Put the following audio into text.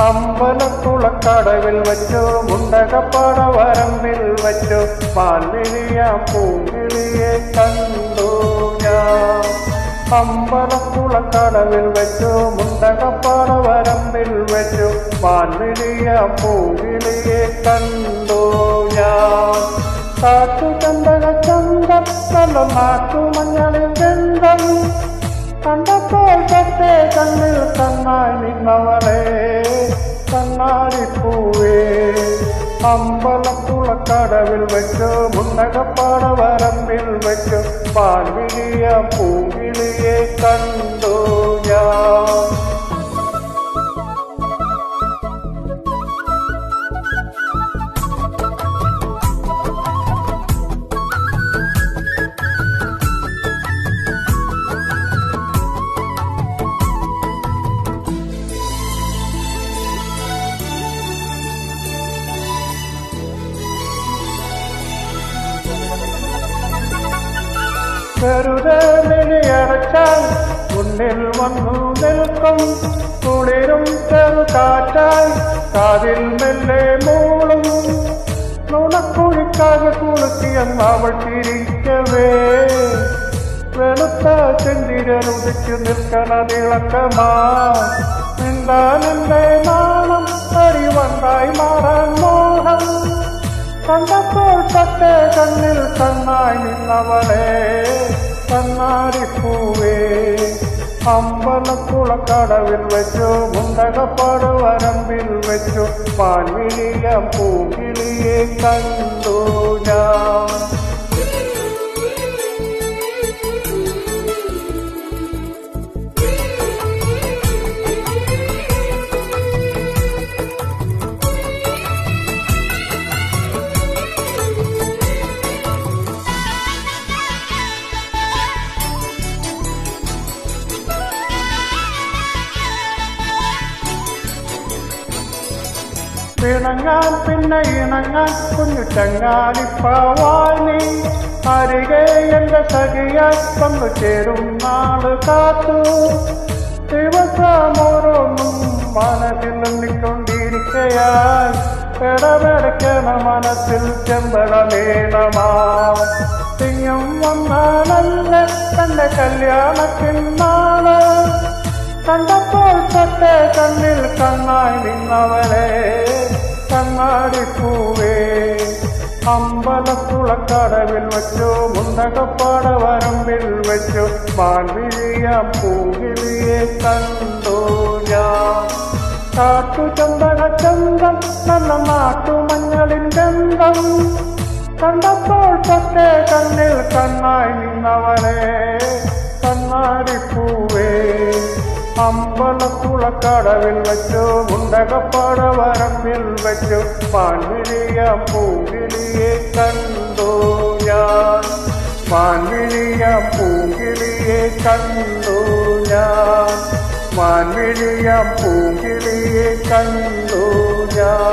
അമ്പലക്കുളക്കടവിൽ വച്ചു മുണ്ടകപ്പാട വരമ്പിൽ വച്ചു മാൻവിഴിയാം പൂങ്കിളിയെ കണ്ടു ഞാൻ. അമ്പലക്കുളക്കടവിൽ വച്ചു മുണ്ടകപ്പാട വരമ്പിൽ വച്ചു മാൻവിഴിയാം പൂങ്കിളിയെ കണ്ടു ഞാൻ. കാട്ടുചന്തക ചന്തം നല്ല നാട്ടുമഞ്ഞളിൽ ഗന്ധം കണ്ടപ്പോൾ തൊട്ടേ കണ്ണിൽ കണ്ണായി നിന്നവളെ കണ്ണാടിപ്പൂവേ. അമ്പലക്കുളക്കടവിൽ വെച്ചു മുണ്ടകപ്പാട വരമ്പിൽ വെച്ചു പാൻവിഴിയാം പൂങ്കിളിയെ കണ്ടു ഞാൻ. വെറുതെ മിഴിയടച്ചാൽ മുന്നിൽ വന്നു നിൽക്കും കുളിരും ചെറുകാറ്റായി കാതിൽ മെല്ലെ മൂളും. നുണക്കുഴിക്കാതെ കുളുക്കിയെന്ന് അവൾ തിരിക്കവേ വെളുത്ത ചെന്തിരനുദിച്ചു നിൽക്കണ തിളക്കമാ. മിണ്ടാനെന്റെ നാണം അരിവണ്ടായി മാറാൻ മോഹം കണ്ടപ്പോൾ തൊട്ടേ കണ്ണിൽ കണ്ണായി നിന്നവളെ കണ്ണാടിപ്പൂവേ. അമ്പലക്കുളക്കടവിൽ വെച്ചു മുണ്ടകപ്പാട വരമ്പിൽ വെച്ചു പാൻവിഴിയാം പൂങ്കിളിയെ കണ്ടു ഞാൻ. ഇണങ്ങാൻ പിന്നെ ഇണങ്ങാൻ കുഞ്ഞു ചങ്ങാലിപ്പാവായി നീ അരികെ എന്റെ സഖിയായി വന്നു ചേരും നാള് കാത്തു. ദിവസമോരോന്നും മനസ്സിൽ എണ്ണിക്കൊണ്ടിരിക്കയായി ഇടപെടക്കണ മനസ്സിൽ ചെമ്പടമേണമാ. തിങ്ങും വന്നാണല്ല തന്റെ കല്യാണത്തിനാള് കണ്ടപ്പോൾ തൊട്ടേ കണ്ണിൽ കണ്ണായി നിന്നവരെ കണ്ണാടിപ്പൂവേ. അമ്പലക്കുളക്കടവിൽ വച്ചു മുണ്ടകപ്പാട വരമ്പിൽ വച്ചു മാൻവിഴിയാം പൂങ്കിളിയെ കണ്ടു ഞാൻ. കാട്ടുചന്തക ചന്തം നല്ല നാട്ടുമഞ്ഞളിൻ ഗന്ധം കണ്ടപ്പോൾ തൊട്ടേ കണ്ണിൽ കണ്ണായി നിന്നവരെ കണ്ണാടിപ്പൂവേ. അമ്പലക്കുളക്കടവിൽ വച്ചു മുണ്ടകപ്പാട വരമ്പിൽ വച്ചു പാൻവിഴിയാം പൂങ്കിളിയെ കണ്ടു ഞാൻ. മാൻവിഴിയാം പൂങ്കിളിയെ കണ്ടു ഞാൻ. മാൻവിഴിയാം പൂങ്കിളിയെ കണ്ടു ഞാൻ.